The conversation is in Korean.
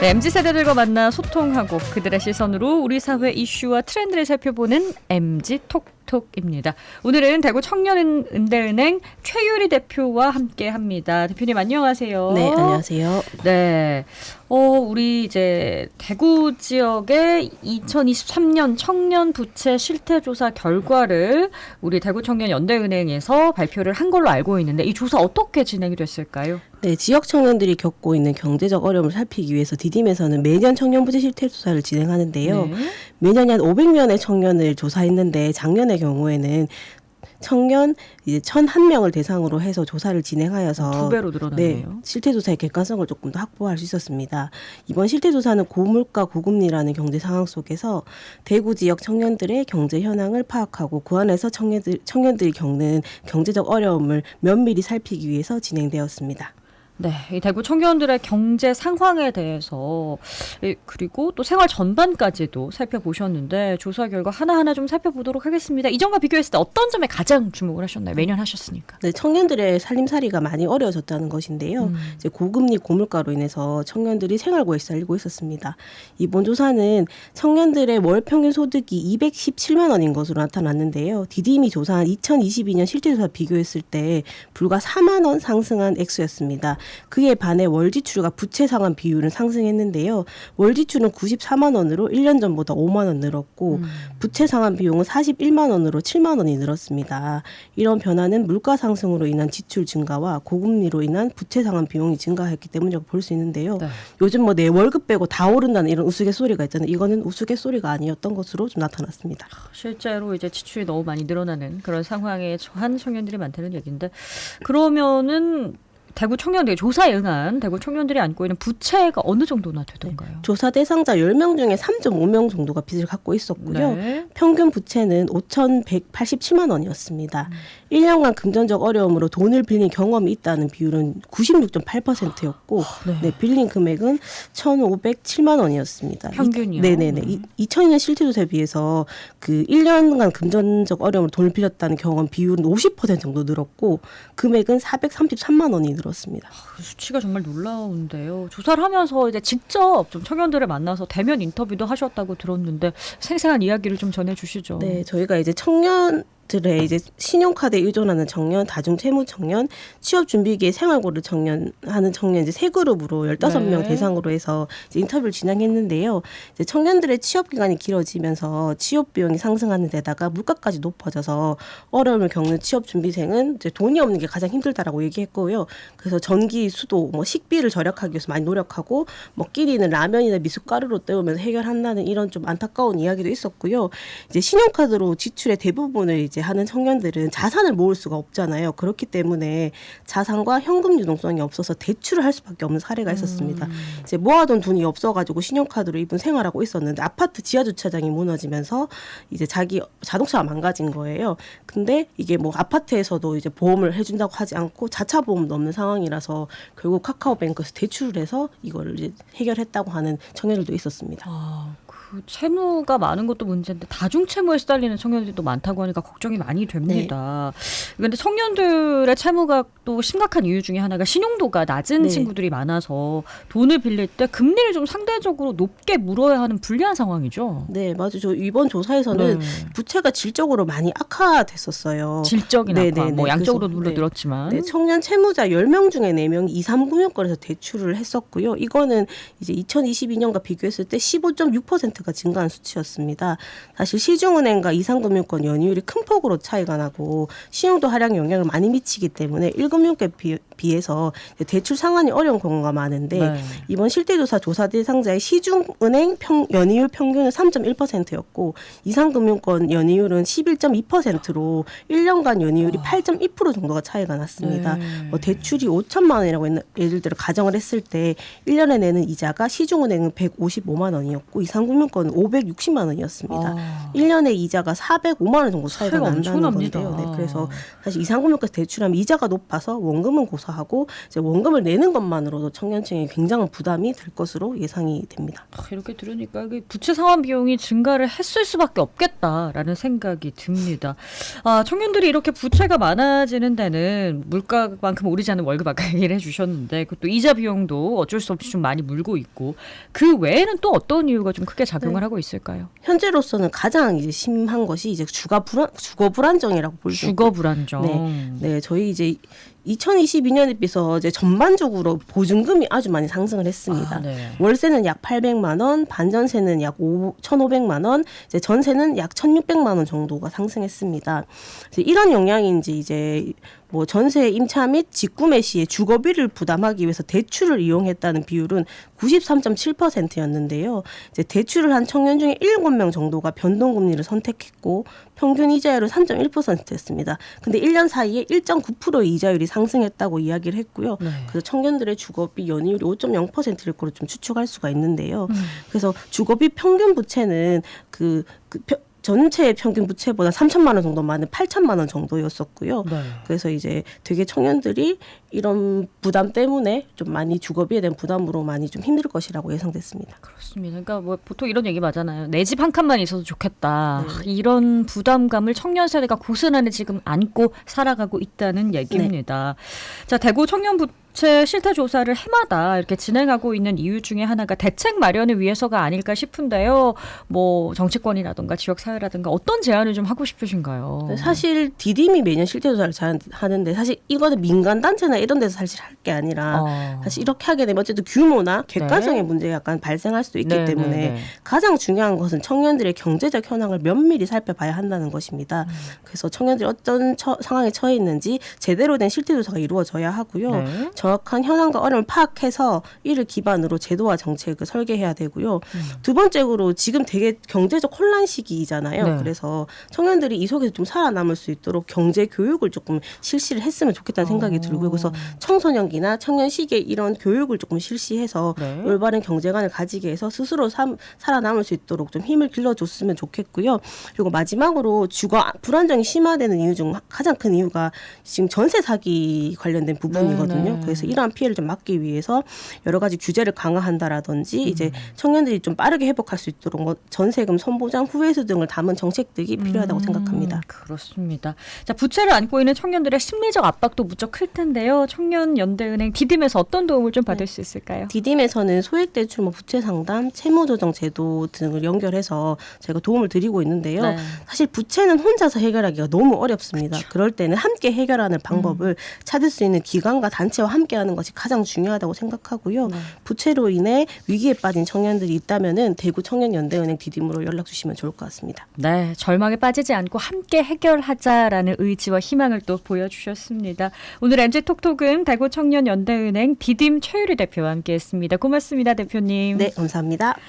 네, MZ세대들과 만나 소통하고 그들의 시선으로 우리 사회 이슈와 트렌드를 살펴보는 MZ톡톡입니다. 오늘은 대구 청년은대은행 최유리 대표와 함께합니다. 대표님 안녕하세요. 네, 안녕하세요. 네, 우리 이제 대구 지역의 2023년 청년 부채 실태조사 결과를 우리 대구 청년 연대은행에서 발표를 한 걸로 알고 있는데 이 조사 어떻게 진행이 됐을까요? 네, 지역 청년들이 겪고 있는 경제적 어려움을 살피기 위해서 디딤에서는 매년 청년 부채 실태 조사를 진행하는데요. 네. 매년 한 500명의 청년을 조사했는데 작년의 경우에는 청년 이제 1,001명을 대상으로 해서 조사를 진행하여서 2배로 늘어났네요. 네, 실태조사의 객관성을 조금 더 확보할 수 있었습니다. 이번 실태조사는 고물가 고금리라는 경제 상황 속에서 대구 지역 청년들의 경제 현황을 파악하고 그 안에서 청년들이 겪는 경제적 어려움을 면밀히 살피기 위해서 진행되었습니다. 네, 이 대구 청년들의 경제 상황에 대해서 그리고 또 생활 전반까지도 살펴보셨는데 조사 결과 하나하나 좀 살펴보도록 하겠습니다. 이전과 비교했을 때 어떤 점에 가장 주목을 하셨나요? 매년 하셨으니까. 네, 청년들의 살림살이가 많이 어려워졌다는 것인데요. 이제 고금리 고물가로 인해서 청년들이 생활고에 시달리고 있었습니다. 이번 조사는 청년들의 월 평균 소득이 217만 원인 것으로 나타났는데요. 디딤이 조사한 2022년 실제조사 비교했을 때 불과 4만 원 상승한 액수였습니다. 그에 반해 월 지출과 부채 상환 비율은 상승했는데요. 월 지출은 94만 원으로 1년 전보다 5만 원 늘었고 부채 상환 비용은 41만 원으로 7만 원이 늘었습니다. 이런 변화는 물가 상승으로 인한 지출 증가와 고금리로 인한 부채 상환 비용이 증가했기 때문이라고 볼 수 있는데요. 네. 요즘 뭐 내 월급 빼고 다 오른다는 이런 우스갯소리가 있잖아요. 이거는 우스갯소리가 아니었던 것으로 좀 나타났습니다. 실제로 이제 지출이 너무 많이 늘어나는 그런 상황에 처한 청년들이 많다는 얘기인데 그러면은 대구 청년들이 조사에 응한 대구 청년들이 안고 있는 부채가 어느 정도나 되던가요? 네. 조사 대상자 10명 중에 3.5명 정도가 빚을 갖고 있었고요. 네. 평균 부채는 5,187만 원이었습니다. 1년간 금전적 어려움으로 돈을 빌린 경험이 있다는 비율은 96.8%였고 네, 빌린 금액은 1,507만 원이었습니다. 평균이요? 네네네. 2002년 실태조사에 비해서 그 1년간 금전적 어려움으로 돈을 빌렸다는 경험 비율은 50% 정도 늘었고 금액은 433만 원이 늘었습니다. 수치가 정말 놀라운데요. 조사를 하면서 이제 직접 좀 청년들을 만나서 대면 인터뷰도 하셨다고 들었는데 생생한 이야기를 좀 전해주시죠. 네, 저희가 이제 청년들의 이제 신용카드에 의존하는 청년, 다중채무 청년, 취업준비기에 생활고를 하는 청년 이제 세 그룹으로 15명 네. 대상으로 해서 이제 인터뷰를 진행했는데요. 이제 청년들의 취업 기간이 길어지면서 취업 비용이 상승하는 데다가 물가까지 높아져서 어려움을 겪는 취업준비생은 이제 돈이 없는 게 가장 힘들다라고 얘기했고요. 그래서 전기, 수도, 뭐 식비를 절약하기 위해서 많이 노력하고 먹기리는 라면이나 미숫가루로 때우면서 해결한다는 이런 좀 안타까운 이야기도 있었고요. 이제 신용카드로 지출의 대부분을 이제 하는 청년들은 자산을 모을 수가 없잖아요. 그렇기 때문에 자산과 현금 유동성이 없어서 대출을 할 수밖에 없는 사례가 있었습니다. 이제 모아둔 돈이 없어가지고 신용카드로 이분 생활하고 있었는데 아파트 지하 주차장이 무너지면서 이제 자기 자동차가 망가진 거예요. 근데 이게 뭐 아파트에서도 이제 보험을 해준다고 하지 않고 자차 보험도 없는 상황이라서 결국 카카오뱅크에서 대출을 해서 이걸 이제 해결했다고 하는 청년들도 있었습니다. 그 채무가 많은 것도 문제인데 다중채무에 시달리는 청년들도 많다고 하니까 걱정이 많이 됩니다. 그런데 청년들의 채무가 또 심각한 이유 중에 하나가 신용도가 낮은 친구들이 많아서 돈을 빌릴 때 금리를 좀 상대적으로 높게 물어야 하는 불리한 상황이죠. 네, 맞아요. 저 이번 조사에서는 부채가 질적으로 많이 악화됐었어요. 질적인 악화, 뭐 양적으로 물론 늘었지만. 네, 청년 채무자 10명 중에 4명이 2, 3금융권에서 대출을 했었고요. 이거는 이제 2022년과 비교했을 때 15.6%가 증가한 수치였습니다. 사실 시중은행과 이상금융권 연이율이 큰 폭으로 차이가 나고 신용도 하락에 영향을 많이 미치기 때문에 1금융권에 비해서 대출 상환이 어려운 경우가 많은데 이번 실태조사 조사 대상자의 시중은행 연이율 평균은 3.1%였고 이상금융권 연이율은 11.2%로 1년간 연이율이 8.2% 정도가 차이가 났습니다. 대출이 5천만 원이라고 예를 들어 가정을 했을 때 1년에 내는 이자가 시중은행은 155만 원이었고 이상금융권 신혼권 560만 원이었습니다. 아. 1년에 이자가 405만 원 정도 차이가 차이가 난다는 엄청납니다. 건데요. 네, 그래서 사실 이상금융까지 대출하면 이자가 높아서 원금은 고사하고 이제 원금을 내는 것만으로도 청년층에 굉장한 부담이 될 것으로 예상이 됩니다. 이렇게 들으니까 이게 부채 상환 비용이 증가를 했을 수밖에 없겠다라는 생각이 듭니다. 청년들이 이렇게 부채가 많아지는 데는 물가만큼 오르지 않는 월급 아까 얘기를 해주셨는데 그것도 이자 비용도 어쩔 수 없이 좀 많이 물고 있고 그 외에는 또 어떤 이유가 좀 크게 작용을 하고 있을까요? 현재로서는 가장 이제 심한 것이 이제 주거 불안정이라고 볼 수 있고 주거 불안정. 네, 저희 이제 2022년에 비해서 이제 전반적으로 보증금이 아주 많이 상승을 했습니다. 네. 월세는 약 800만 원, 반전세는 약 1,500만 원, 이제 전세는 약 1,600만 원 정도가 상승했습니다. 이런 영향인지 이제 뭐 전세 임차 및 직구매 시에 주거비를 부담하기 위해서 대출을 이용했다는 비율은 93.7%였는데요. 이제 대출을 한 청년 중에 7명 정도가 변동금리를 선택했고 평균 이자율은 3.1%였습니다. 근데 1년 사이에 1.9%의 이자율이 상승했다고 이야기를 했고요. 네. 그래서 청년들의 주거비 연이율이 5.0%일 거로 좀 추측할 수가 있는데요. 그래서 주거비 평균 부채는 전체 평균 부채보다 3천만 원 정도 많은 8천만 원 정도였었고요. 네. 그래서 이제 되게 청년들이 이런 부담 때문에 좀 많이 주거비에 대한 부담으로 많이 좀 힘들 것이라고 예상됐습니다. 그렇습니다. 그러니까 뭐 보통 이런 얘기 많잖아요. 내 집 한 칸만 있어도 좋겠다. 이런 부담감을 청년 세대가 고스란히 지금 안고 살아가고 있다는 얘기입니다. 자, 대구 청년 부채 실태 조사를 해마다 이렇게 진행하고 있는 이유 중에 하나가 대책 마련을 위해서가 아닐까 싶은데요. 뭐 정치권이라든가 지역 사회라든가 어떤 제안을 좀 하고 싶으신가요? 사실 디딤이 매년 실태 조사를 잘 하는데 사실 이거는 민간 단체나 이런 데서 사실 할 게 아니라 사실 이렇게 하게 되면 어쨌든 규모나 객관성의 문제가 약간 발생할 수도 있기 때문에 가장 중요한 것은 청년들의 경제적 현황을 면밀히 살펴봐야 한다는 것입니다. 그래서 청년들이 어떤 상황에 처해 있는지 제대로 된 실태 조사가 이루어져야 하고요. 정확한 현황과 어려움을 파악해서 이를 기반으로 제도와 정책을 설계해야 되고요. 두 번째로 지금 되게 경제적 혼란 시기잖아요. 그래서 청년들이 이 속에서 좀 살아남을 수 있도록 경제 교육을 조금 실시를 했으면 좋겠다는 생각이 들고요. 그래서 청소년기나 청년 시기에 이런 교육을 조금 실시해서 올바른 경제관을 가지게 해서 스스로 살아남을 수 있도록 좀 힘을 길러줬으면 좋겠고요. 그리고 마지막으로 주거 불안정이 심화되는 이유 중 가장 큰 이유가 지금 전세 사기 관련된 부분이거든요. 그래서 이러한 피해를 좀 막기 위해서 여러 가지 규제를 강화한다라든지 이제 청년들이 좀 빠르게 회복할 수 있도록 뭐 전세금 선보장 후회수 등을 담은 정책들이 필요하다고 생각합니다. 그렇습니다. 자, 부채를 안고 있는 청년들의 심리적 압박도 무척 클 텐데요. 청년연대은행 디딤에서 어떤 도움을 좀 받을 수 있을까요? 디딤에서는 소액대출, 부채 상담, 채무조정 제도 등을 연결해서 제가 도움을 드리고 있는데요. 사실 부채는 혼자서 해결하기가 너무 어렵습니다. 그럴 때는 함께 해결하는 방법을 찾을 수 있는 기관과 단체와 함께하는 것이 가장 중요하다고 생각하고요. 부채로 인해 위기에 빠진 청년들이 있다면은 대구 청년연대은행 디딤으로 연락 주시면 좋을 것 같습니다. 네, 절망에 빠지지 않고 함께 해결하자라는 의지와 희망을 또 보여주셨습니다. 오늘 MZ톡톡은 대구 청년연대은행 디딤 최유리 대표와 함께했습니다. 고맙습니다, 대표님. 네, 감사합니다.